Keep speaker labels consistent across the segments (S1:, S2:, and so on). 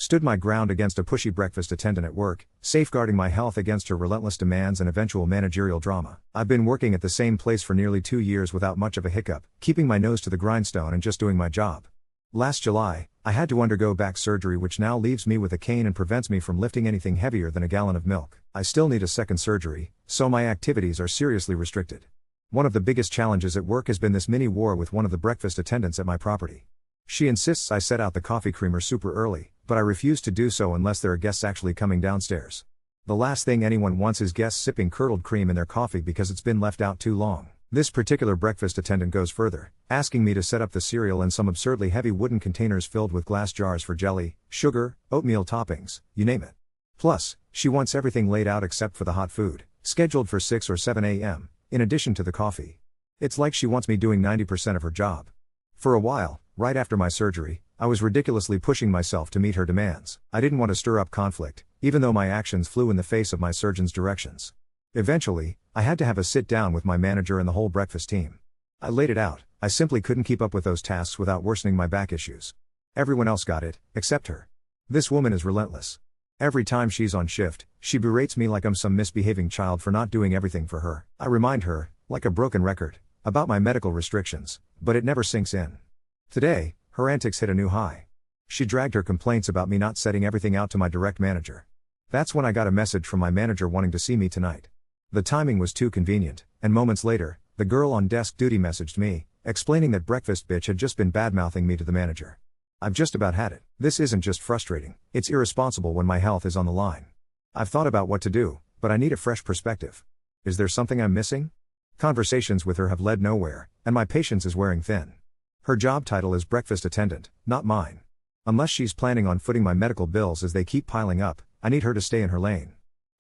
S1: Stood my ground against a pushy breakfast attendant at work, safeguarding my health against her relentless demands and eventual managerial drama. I've been working at the same place for nearly 2 years without much of a hiccup, keeping my nose to the grindstone and just doing my job. Last July, I had to undergo back surgery, which now leaves me with a cane and prevents me from lifting anything heavier than a gallon of milk. I still need a second surgery, so my activities are seriously restricted. One of the biggest challenges at work has been this mini war with one of the breakfast attendants at my property. She insists I set out the coffee creamer super early, but I refuse to do so unless there are guests actually coming downstairs. The last thing anyone wants is guests sipping curdled cream in their coffee because it's been left out too long. This particular breakfast attendant goes further, asking me to set up the cereal in some absurdly heavy wooden containers filled with glass jars for jelly, sugar, oatmeal toppings, you name it. Plus, she wants everything laid out except for the hot food, scheduled for 6 or 7 a.m., in addition to the coffee. It's like she wants me doing 90% of her job. For a while, right after my surgery, I was ridiculously pushing myself to meet her demands. I didn't want to stir up conflict, even though my actions flew in the face of my surgeon's directions. Eventually, I had to have a sit-down with my manager and the whole breakfast team. I laid it out. I simply couldn't keep up with those tasks without worsening my back issues. Everyone else got it, except her. This woman is relentless. Every time she's on shift, she berates me like I'm some misbehaving child for not doing everything for her. I remind her, like a broken record, about my medical restrictions, but it never sinks in. Today, her antics hit a new high. She dragged her complaints about me not setting everything out to my direct manager. That's when I got a message from my manager wanting to see me tonight. The timing was too convenient, and moments later, the girl on desk duty messaged me, explaining that breakfast bitch had just been bad-mouthing me to the manager. I've just about had it. This isn't just frustrating, it's irresponsible when my health is on the line. I've thought about what to do, but I need a fresh perspective. Is there something I'm missing? Conversations with her have led nowhere, and my patience is wearing thin. Her job title is breakfast attendant, not mine. Unless she's planning on footing my medical bills as they keep piling up, I need her to stay in her lane.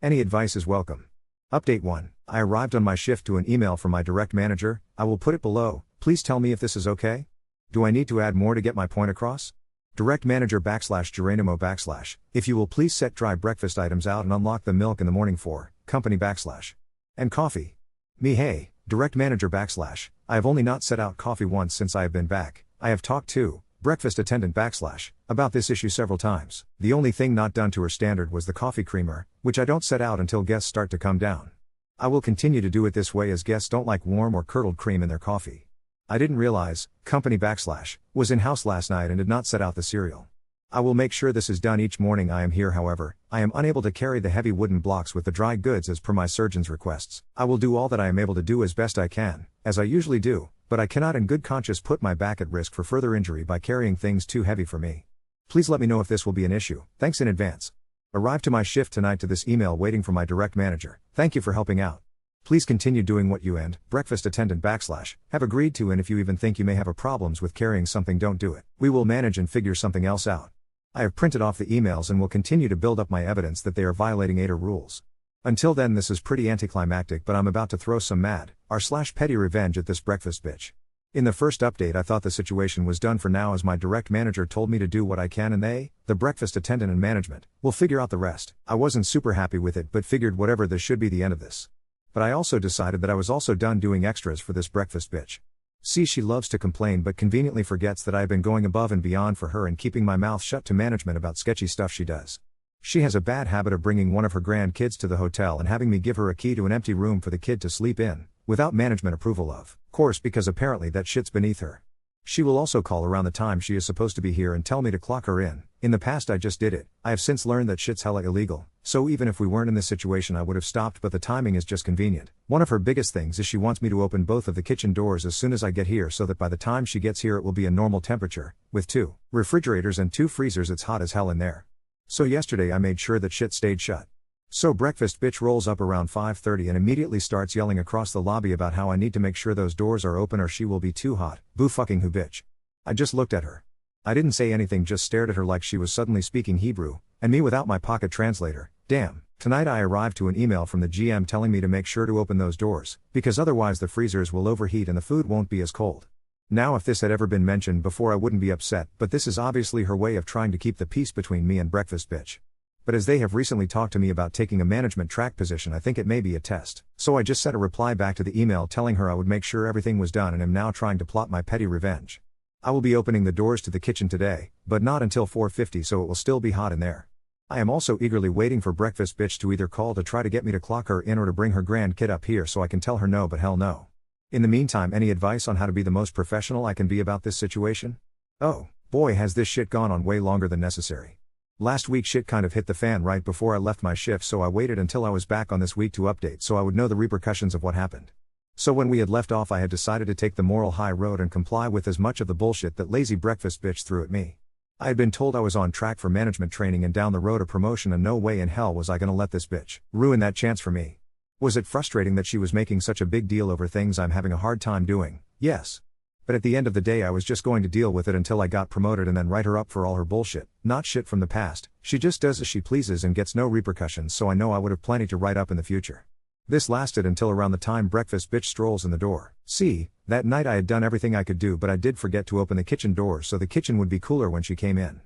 S1: Any advice is welcome. Update 1. I arrived on my shift to an email from my direct manager. I will put it below. Please tell me if this is okay. Do I need to add more to get my point across? Direct manager /Geronimo / if you will please set dry breakfast items out and unlock the milk in the morning for company / and coffee. Me hey, direct manager / I have only not set out coffee once since I have been back. I have talked to breakfast attendant / about this issue several times. The only thing not done to her standard was the coffee creamer, which I don't set out until guests start to come down. I will continue to do it this way as guests don't like warm or curdled cream in their coffee. I didn't realize company / was in house last night and did not set out the cereal. I will make sure this is done each morning I am here. However, I am unable to carry the heavy wooden blocks with the dry goods as per my surgeon's requests. I will do all that I am able to do as best I can, as I usually do, but I cannot in good conscience put my back at risk for further injury by carrying things too heavy for me. Please let me know if this will be an issue. Thanks in advance. Arrived to my shift tonight to this email waiting for my direct manager. Thank you for helping out. Please continue doing what you and breakfast attendant / have agreed to, and if you even think you may have a problems with carrying something, don't do it. We will manage and figure something else out. I have printed off the emails and will continue to build up my evidence that they are violating ADA rules. Until then, this is pretty anticlimactic, but I'm about to throw some mad /petty revenge at this breakfast bitch. In the first update I thought the situation was done for now, as my direct manager told me to do what I can and they, the breakfast attendant and management, will figure out the rest. I wasn't super happy with it, but figured whatever, this should be the end of this. But I also decided that I was also done doing extras for this breakfast bitch. See, she loves to complain but conveniently forgets that I have been going above and beyond for her and keeping my mouth shut to management about sketchy stuff she does. She has a bad habit of bringing one of her grandkids to the hotel and having me give her a key to an empty room for the kid to sleep in, without management approval of course, because apparently that shit's beneath her. She will also call around the time she is supposed to be here and tell me to clock her in. In the past I just did it. I have since learned that shit's hella illegal, so even if we weren't in this situation I would have stopped, but the timing is just convenient. One of her biggest things is she wants me to open both of the kitchen doors as soon as I get here so that by the time she gets here it will be a normal temperature, with 2 refrigerators and 2 freezers. It's hot as hell in there. So yesterday I made sure that shit stayed shut. So breakfast bitch rolls up around 5:30 and immediately starts yelling across the lobby about how I need to make sure those doors are open or she will be too hot. Boo fucking who bitch. I just looked at her. I didn't say anything, just stared at her like she was suddenly speaking Hebrew, and me without my pocket translator. Damn. Tonight I arrived to an email from the GM telling me to make sure to open those doors, because otherwise the freezers will overheat and the food won't be as cold. Now if this had ever been mentioned before I wouldn't be upset, but this is obviously her way of trying to keep the peace between me and breakfast bitch. But as they have recently talked to me about taking a management track position, I think it may be a test. So I just sent a reply back to the email telling her I would make sure everything was done and am now trying to plot my petty revenge. I will be opening the doors to the kitchen today, but not until 4:50, so it will still be hot in there. I am also eagerly waiting for breakfast bitch to either call to try to get me to clock her in or to bring her grand kid up here so I can tell her no, but hell no. In the meantime, any advice on how to be the most professional I can be about this situation? Oh, boy, has this shit gone on way longer than necessary. Last week shit kind of hit the fan right before I left my shift, so I waited until I was back on this week to update so I would know the repercussions of what happened. So when we had left off, I had decided to take the moral high road and comply with as much of the bullshit that lazy breakfast bitch threw at me. I had been told I was on track for management training and down the road a promotion, and no way in hell was I gonna let this bitch ruin that chance for me. Was it frustrating that she was making such a big deal over things I'm having a hard time doing? Yes. But at the end of the day I was just going to deal with it until I got promoted and then write her up for all her bullshit, not shit from the past. She just does as she pleases and gets no repercussions, so I know I would have plenty to write up in the future. This lasted until around the time breakfast bitch strolls in the door. See, that night I had done everything I could do, but I did forget to open the kitchen door so the kitchen would be cooler when she came in.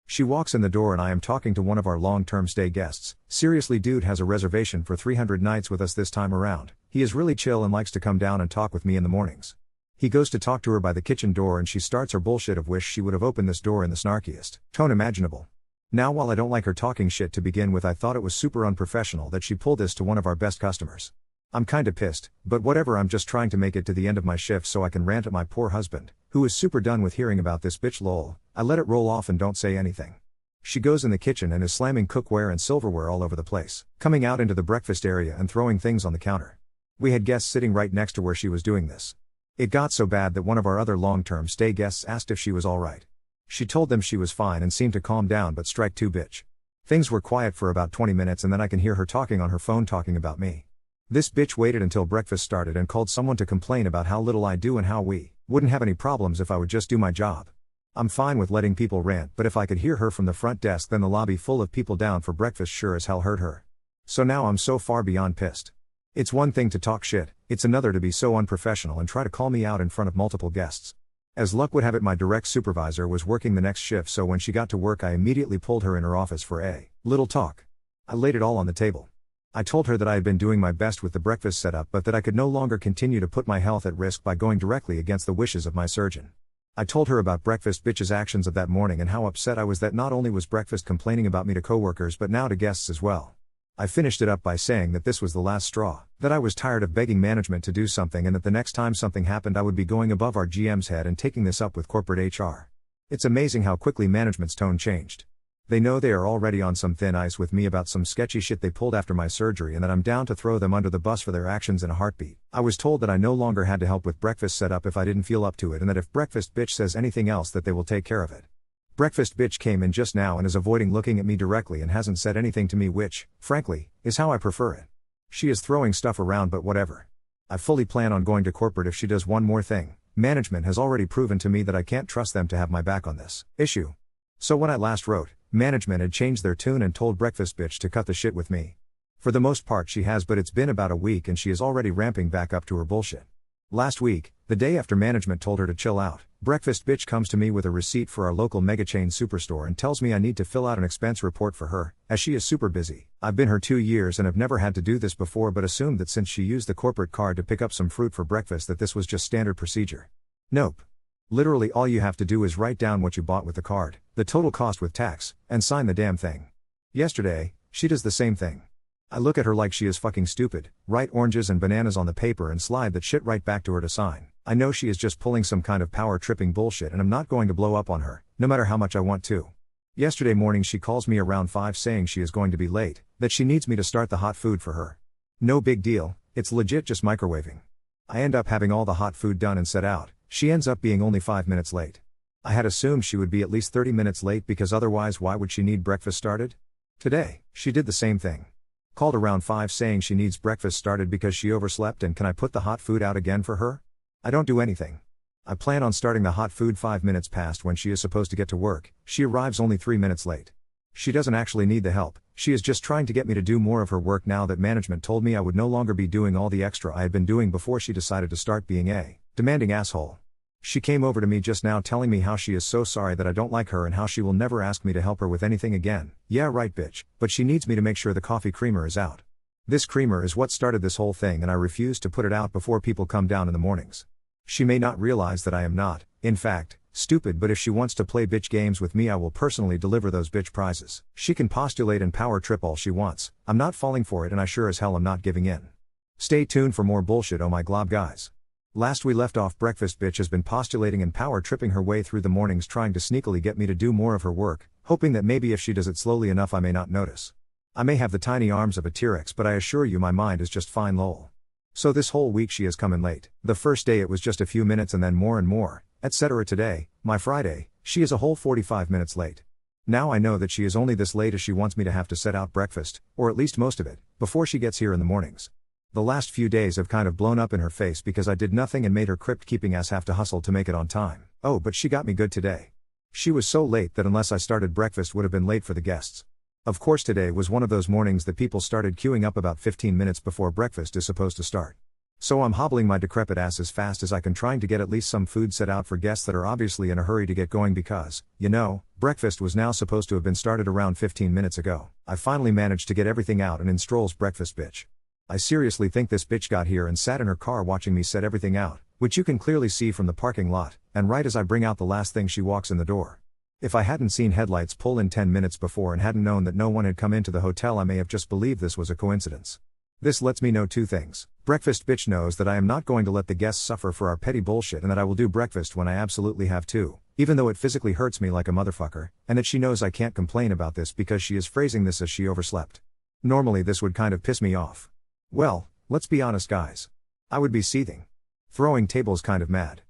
S1: She walks in the door and I am talking to one of our long-term stay guests. Seriously, dude has a reservation for 300 nights with us this time around. He is really chill and likes to come down and talk with me in the mornings. He goes to talk to her by the kitchen door and she starts her bullshit of wish she would have opened this door in the snarkiest tone imaginable. Now, while I don't like her talking shit to begin with, I thought it was super unprofessional that she pulled this to one of our best customers. I'm kinda pissed, but whatever, I'm just trying to make it to the end of my shift so I can rant at my poor husband, who is super done with hearing about this bitch lol. I let it roll off and don't say anything. She goes in the kitchen and is slamming cookware and silverware all over the place, coming out into the breakfast area and throwing things on the counter. We had guests sitting right next to where she was doing this. It got so bad that one of our other long-term stay guests asked if she was alright. She told them she was fine and seemed to calm down, but strike two, bitch. Things were quiet for about 20 minutes and then I can hear her talking on her phone talking about me. This bitch waited until breakfast started and called someone to complain about how little I do and how we wouldn't have any problems if I would just do my job. I'm fine with letting people rant, but if I could hear her from the front desk, then the lobby full of people down for breakfast sure as hell heard her. So now I'm so far beyond pissed. It's one thing to talk shit, it's another to be so unprofessional and try to call me out in front of multiple guests. As luck would have it, my direct supervisor was working the next shift, so when she got to work I immediately pulled her in her office for a little talk. I laid it all on the table. I told her that I had been doing my best with the breakfast setup, but that I could no longer continue to put my health at risk by going directly against the wishes of my surgeon. I told her about breakfast bitch's actions of that morning and how upset I was that not only was breakfast complaining about me to coworkers but now to guests as well. I finished it up by saying that this was the last straw, that I was tired of begging management to do something and that the next time something happened I would be going above our GM's head and taking this up with corporate HR. It's amazing how quickly management's tone changed. They know they are already on some thin ice with me about some sketchy shit they pulled after my surgery and that I'm down to throw them under the bus for their actions in a heartbeat. I was told that I no longer had to help with breakfast setup if I didn't feel up to it, and that if breakfast bitch says anything else that they will take care of it. Breakfast bitch came in just now and is avoiding looking at me directly and hasn't said anything to me, which, frankly, is how I prefer it. She is throwing stuff around, but whatever. I fully plan on going to corporate if she does one more thing. Management has already proven to me that I can't trust them to have my back on this issue. So when I last wrote, management had changed their tune and told breakfast bitch to cut the shit with me. For the most part she has, but it's been about a week and she is already ramping back up to her bullshit. Last week, the day after management told her to chill out, breakfast bitch comes to me with a receipt for our local mega chain superstore and tells me I need to fill out an expense report for her, as she is super busy. I've been her 2 years and have never had to do this before, but assumed that since she used the corporate card to pick up some fruit for breakfast that this was just standard procedure. Nope. Literally all you have to do is write down what you bought with the card, the total cost with tax, and sign the damn thing. Yesterday, she does the same thing. I look at her like she is fucking stupid, write oranges and bananas on the paper and slide that shit right back to her to sign. I know she is just pulling some kind of power tripping bullshit and I'm not going to blow up on her, no matter how much I want to. Yesterday morning she calls me around 5 saying she is going to be late, that she needs me to start the hot food for her. No big deal, it's legit just microwaving. I end up having all the hot food done and set out. She ends up being only 5 minutes late. I had assumed she would be at least 30 minutes late because otherwise why would she need breakfast started? Today, she did the same thing. Called around 5 saying she needs breakfast started because she overslept and can I put the hot food out again for her? I don't do anything. I plan on starting the hot food 5 minutes past when she is supposed to get to work. She arrives only 3 minutes late. She doesn't actually need the help, she is just trying to get me to do more of her work now that management told me I would no longer be doing all the extra I had been doing before she decided to start being a demanding asshole. She came over to me just now telling me how she is so sorry that I don't like her and how she will never ask me to help her with anything again. Yeah right bitch, but she needs me to make sure the coffee creamer is out. This creamer is what started this whole thing and I refuse to put it out before people come down in the mornings. She may not realize that I am not, in fact, stupid, but if she wants to play bitch games with me I will personally deliver those bitch prizes. She can postulate and power trip all she wants, I'm not falling for it and I sure as hell am not giving in. Stay tuned for more bullshit, oh my glob guys. Last we left off, breakfast bitch has been postulating and power tripping her way through the mornings, trying to sneakily get me to do more of her work, hoping that maybe if she does it slowly enough I may not notice. I may have the tiny arms of a T-Rex, but I assure you my mind is just fine lol. So this whole week she has come in late. The first day it was just a few minutes and then more and more, etc. Today, my Friday, she is a whole 45 minutes late. Now I know that she is only this late as she wants me to have to set out breakfast, or at least most of it, before she gets here in the mornings. The last few days have kind of blown up in her face because I did nothing and made her crypt keeping ass have to hustle to make it on time. Oh, but she got me good today. She was so late that unless I started breakfast would have been late for the guests. Of course today was one of those mornings that people started queuing up about 15 minutes before breakfast is supposed to start. So I'm hobbling my decrepit ass as fast as I can, trying to get at least some food set out for guests that are obviously in a hurry to get going because, breakfast was now supposed to have been started around 15 minutes ago. I finally managed to get everything out and in strolls breakfast bitch. I seriously think this bitch got here and sat in her car watching me set everything out, which you can clearly see from the parking lot, and right as I bring out the last thing she walks in the door. If I hadn't seen headlights pull in 10 minutes before and hadn't known that no one had come into the hotel I may have just believed this was a coincidence. This lets me know two things. Breakfast bitch knows that I am not going to let the guests suffer for our petty bullshit and that I will do breakfast when I absolutely have to, even though it physically hurts me like a motherfucker, and that she knows I can't complain about this because she is phrasing this as she overslept. Normally this would kind of piss me off. Well, let's be honest guys. I would be seething. Throwing tables kind of mad.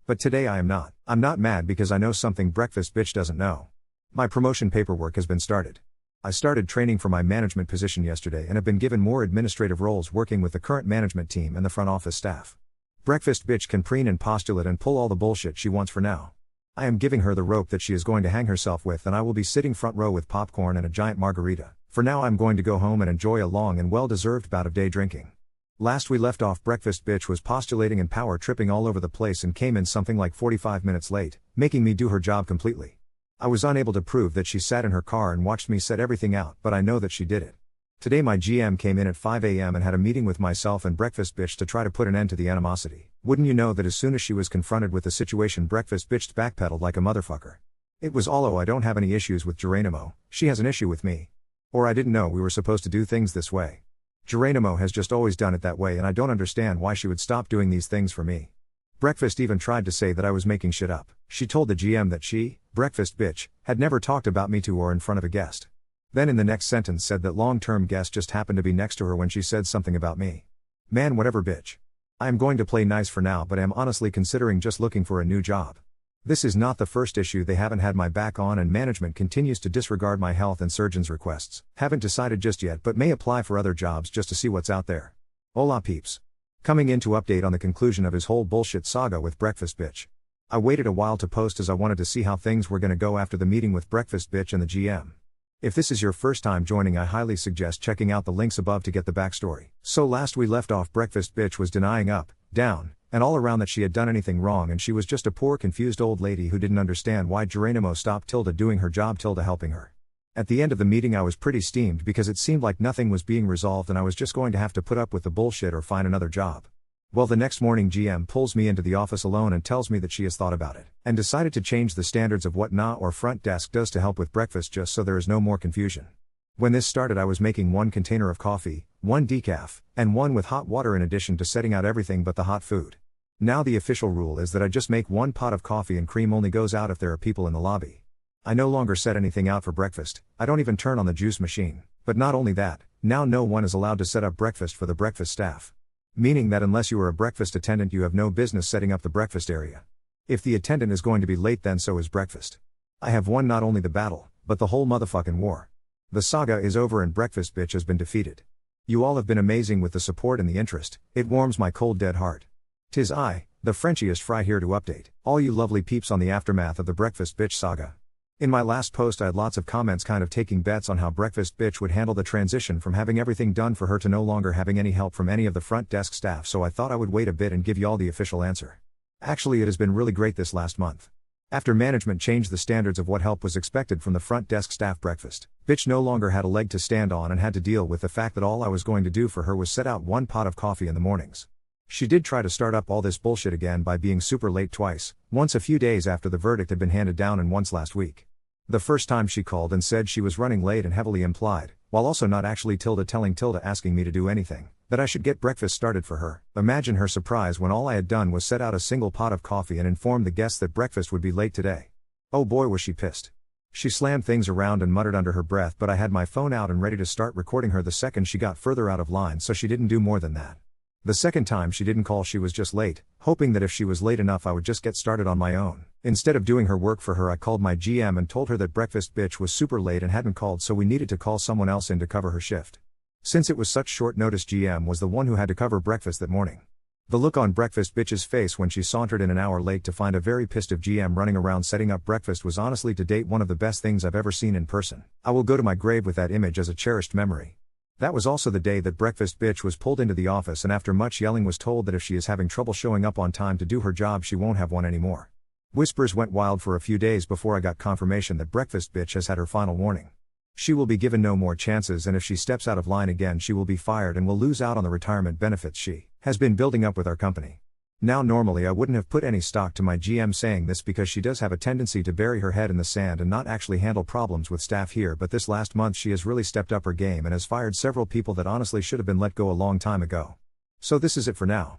S1: But today I am not. I'm not mad because I know something breakfast bitch doesn't know. My promotion paperwork has been started. I started training for my management position yesterday and have been given more administrative roles working with the current management team and the front office staff. Breakfast bitch can preen and postulate and pull all the bullshit she wants for now. I am giving her the rope that she is going to hang herself with, and I will be sitting front row with popcorn and a giant margarita. For now I'm going to go home and enjoy a long and well-deserved bout of day drinking. Last we left off, breakfast bitch was postulating and power tripping all over the place and came in something like 45 minutes late, making me do her job completely. I was unable to prove that she sat in her car and watched me set everything out, but I know that she did it. Today my GM came in at 5 a.m. and had a meeting with myself and breakfast bitch to try to put an end to the animosity. Wouldn't you know that as soon as she was confronted with the situation, breakfast bitch backpedaled like a motherfucker. It was all, oh, I don't have any issues with Geronimo, she has an issue with me. Or I didn't know we were supposed to do things this way. Geronimo has just always done it that way and I don't understand why she would stop doing these things for me. Breakfast even tried to say that I was making shit up. She told the GM that she, breakfast bitch, had never talked about me to or in front of a guest. Then in the next sentence said that long-term guest just happened to be next to her when she said something about me. Man, whatever bitch. I am going to play nice for now, but I am honestly considering just looking for a new job. This is not the first issue they haven't had my back on, and management continues to disregard my health and surgeon's requests. Haven't decided just yet, but may apply for other jobs just to see what's out there. Hola peeps. Coming in to update on the conclusion of his whole bullshit saga with breakfast bitch. I waited a while to post as I wanted to see how things were gonna go after the meeting with breakfast bitch and the GM. If this is your first time joining, I highly suggest checking out the links above to get the backstory. So last we left off, breakfast bitch was denying up, down, and all around that she had done anything wrong, and she was just a poor confused old lady who didn't understand why Geronimo stopped Tilda doing her job, Tilda helping her. At the end of the meeting I was pretty steamed because it seemed like nothing was being resolved and I was just going to have to put up with the bullshit or find another job. Well, the next morning GM pulls me into the office alone and tells me that she has thought about it and decided to change the standards of what NA or front desk does to help with breakfast, just so there is no more confusion. When this started I was making 1 container of coffee, 1 decaf, and 1 with hot water in addition to setting out everything but the hot food. Now the official rule is that I just make 1 pot of coffee and cream only goes out if there are people in the lobby. I no longer set anything out for breakfast, I don't even turn on the juice machine. But not only that, now no one is allowed to set up breakfast for the breakfast staff. Meaning that unless you are a breakfast attendant you have no business setting up the breakfast area. If the attendant is going to be late, then so is breakfast. I have won not only the battle, but the whole motherfucking war. The saga is over and breakfast bitch has been defeated. You all have been amazing with the support and the interest, it warms my cold dead heart. 'Tis I, the Frenchiest fry, here to update all you lovely peeps on the aftermath of the breakfast bitch saga. In my last post I had lots of comments kind of taking bets on how breakfast bitch would handle the transition from having everything done for her to no longer having any help from any of the front desk staff, so I thought I would wait a bit and give y'all the official answer. Actually it has been really great this last month. After management changed the standards of what help was expected from the front desk staff, breakfast bitch no longer had a leg to stand on and had to deal with the fact that all I was going to do for her was set out 1 pot of coffee in the mornings. She did try to start up all this bullshit again by being super late twice, once a few days after the verdict had been handed down and once last week. The first time she called and said she was running late and heavily implied, while also not actually telling asking me to do anything, that I should get breakfast started for her. Imagine her surprise when all I had done was set out a single pot of coffee and informed the guests that breakfast would be late today. Oh boy was she pissed. She slammed things around and muttered under her breath, but I had my phone out and ready to start recording her the second she got further out of line, so she didn't do more than that. The second time she didn't call, she was just late, hoping that if she was late enough I would just get started on my own. Instead of doing her work for her, I called my GM and told her that breakfast bitch was super late and hadn't called, so we needed to call someone else in to cover her shift. Since it was such short notice, GM was the one who had to cover breakfast that morning. The look on breakfast bitch's face when she sauntered in an hour late to find a very pissed off GM running around setting up breakfast was honestly to date one of the best things I've ever seen in person. I will go to my grave with that image as a cherished memory. That was also the day that breakfast bitch was pulled into the office and after much yelling was told that if she is having trouble showing up on time to do her job, she won't have one anymore. Whispers went wild for a few days before I got confirmation that breakfast bitch has had her final warning. She will be given no more chances, and if she steps out of line again she will be fired and will lose out on the retirement benefits she has been building up with our company. Now normally I wouldn't have put any stock to my GM saying this because she does have a tendency to bury her head in the sand and not actually handle problems with staff here, but this last month she has really stepped up her game and has fired several people that honestly should have been let go a long time ago. So this is it for now.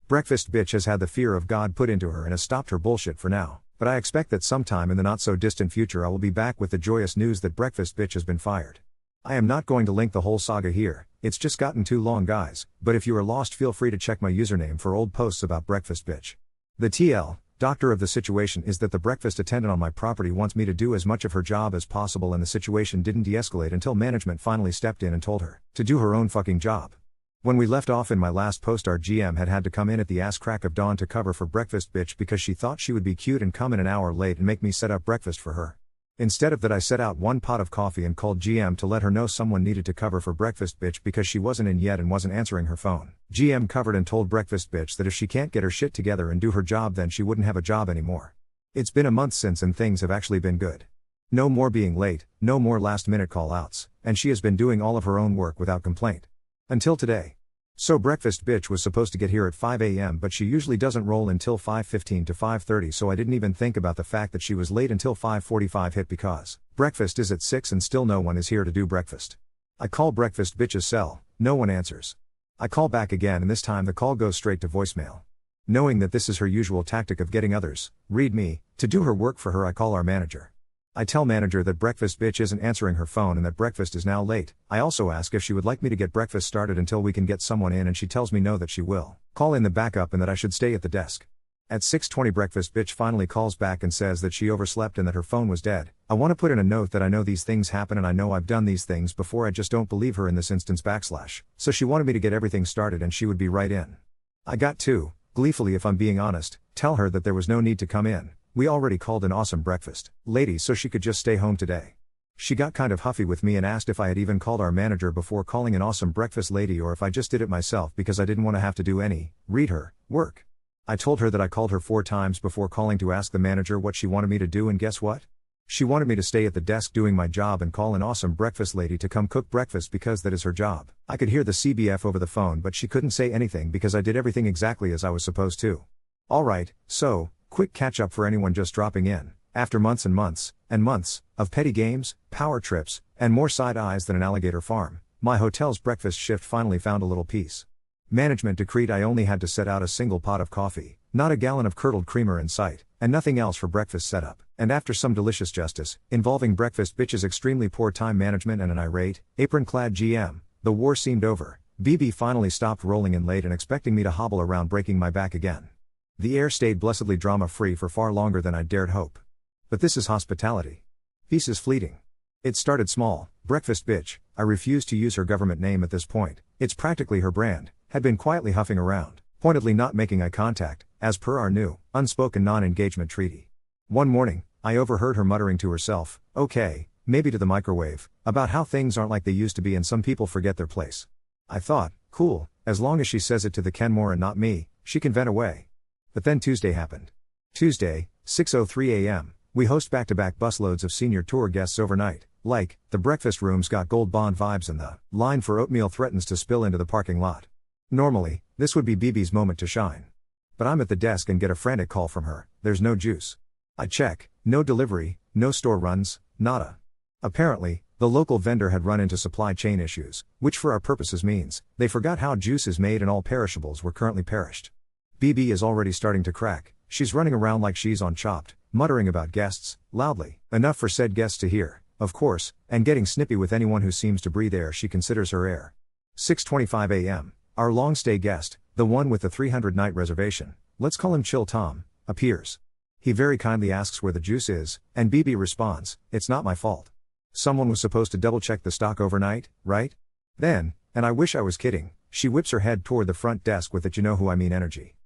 S1: Breakfast bitch has had the fear of God put into her and has stopped her bullshit for now, but I expect that sometime in the not so distant future I will be back with the joyous news that breakfast bitch has been fired. I am not going to link the whole saga here, it's just gotten too long guys, but if you are lost feel free to check my username for old posts about breakfast bitch. The doctor of the situation is that the breakfast attendant on my property wants me to do as much of her job as possible, and the situation didn't de-escalate until management finally stepped in and told her to do her own fucking job. When we left off in my last post, our GM had to come in at the ass crack of dawn to cover for breakfast bitch because she thought she would be cute and come in an hour late and make me set up breakfast for her. Instead of that, I set out one pot of coffee and called GM to let her know someone needed to cover for breakfast bitch because she wasn't in yet and wasn't answering her phone. GM covered and told breakfast bitch that if she can't get her shit together and do her job then she wouldn't have a job anymore. It's been a month since and things have actually been good. No more being late, no more last minute call outs, and she has been doing all of her own work without complaint. Until today. So breakfast bitch was supposed to get here at 5 a.m. but she usually doesn't roll until 5:15 to 5:30, so I didn't even think about the fact that she was late until 5:45 hit because breakfast is at 6 and still no one is here to do breakfast. I call breakfast bitch's cell, no one answers. I call back again and this time the call goes straight to voicemail. Knowing that this is her usual tactic of getting others, read me, to do her work for her, I call our manager. I tell manager that breakfast bitch isn't answering her phone and that breakfast is now late. I also ask if she would like me to get breakfast started until we can get someone in, and she tells me no, that she will call in the backup and that I should stay at the desk. At 6:20 breakfast bitch finally calls back and says that she overslept and that her phone was dead. I want to put in a note that I know these things happen and I know I've done these things before, I just don't believe her in this instance /. So she wanted me to get everything started and she would be right in. I got to, gleefully if I'm being honest, tell her that there was no need to come in. We already called an awesome breakfast lady so she could just stay home today. She got kind of huffy with me and asked if I had even called our manager before calling an awesome breakfast lady or if I just did it myself because I didn't want to have to do any, read her, work. I told her that I called her 4 times before calling to ask the manager what she wanted me to do, and guess what? She wanted me to stay at the desk doing my job and call an awesome breakfast lady to come cook breakfast because that is her job. I could hear the CBF over the phone but she couldn't say anything because I did everything exactly as I was supposed to. Alright, so, quick catch up for anyone just dropping in. After months and months, and months, of petty games, power trips, and more side eyes than an alligator farm, my hotel's breakfast shift finally found a little peace. Management decreed I only had to set out a single pot of coffee, not a gallon of curdled creamer in sight, and nothing else for breakfast setup. And after some delicious justice, involving breakfast bitch's extremely poor time management and an irate, apron-clad GM, the war seemed over. BB finally stopped rolling in late and expecting me to hobble around breaking my back again. The air stayed blessedly drama-free for far longer than I dared hope. But this is hospitality. Peace is fleeting. It started small. Breakfast bitch, I refuse to use her government name at this point, it's practically her brand, had been quietly huffing around, pointedly not making eye contact, as per our new, unspoken non-engagement treaty. One morning, I overheard her muttering to herself, okay, maybe to the microwave, about how things aren't like they used to be and some people forget their place. I thought, cool, as long as she says it to the Kenmore and not me, she can vent away. But then Tuesday happened. Tuesday, 6:03 a.m., we host back-to-back busloads of senior tour guests overnight. Like, the breakfast rooms got Gold Bond vibes and the line for oatmeal threatens to spill into the parking lot. Normally, This would be BB's moment to shine. But I'm at the desk and get a frantic call from her. There's no juice. I check, no delivery, no store runs, nada. Apparently, the local vendor had run into supply chain issues, which for our purposes means, they forgot how juice is made and all perishables were currently perished. BB is already starting to crack, she's running around like she's on Chopped, muttering about guests, loudly, enough for said guests to hear, of course, and getting snippy with anyone who seems to breathe air she considers her air. 6:25 a.m., our long-stay guest, the one with the 300-night reservation, let's call him Chill Tom, appears. He very kindly asks where the juice is, and BB responds, it's not my fault. Someone was supposed to double-check the stock overnight, right? Then, and I wish I was kidding, she whips her head toward the front desk with that you know who I mean energy.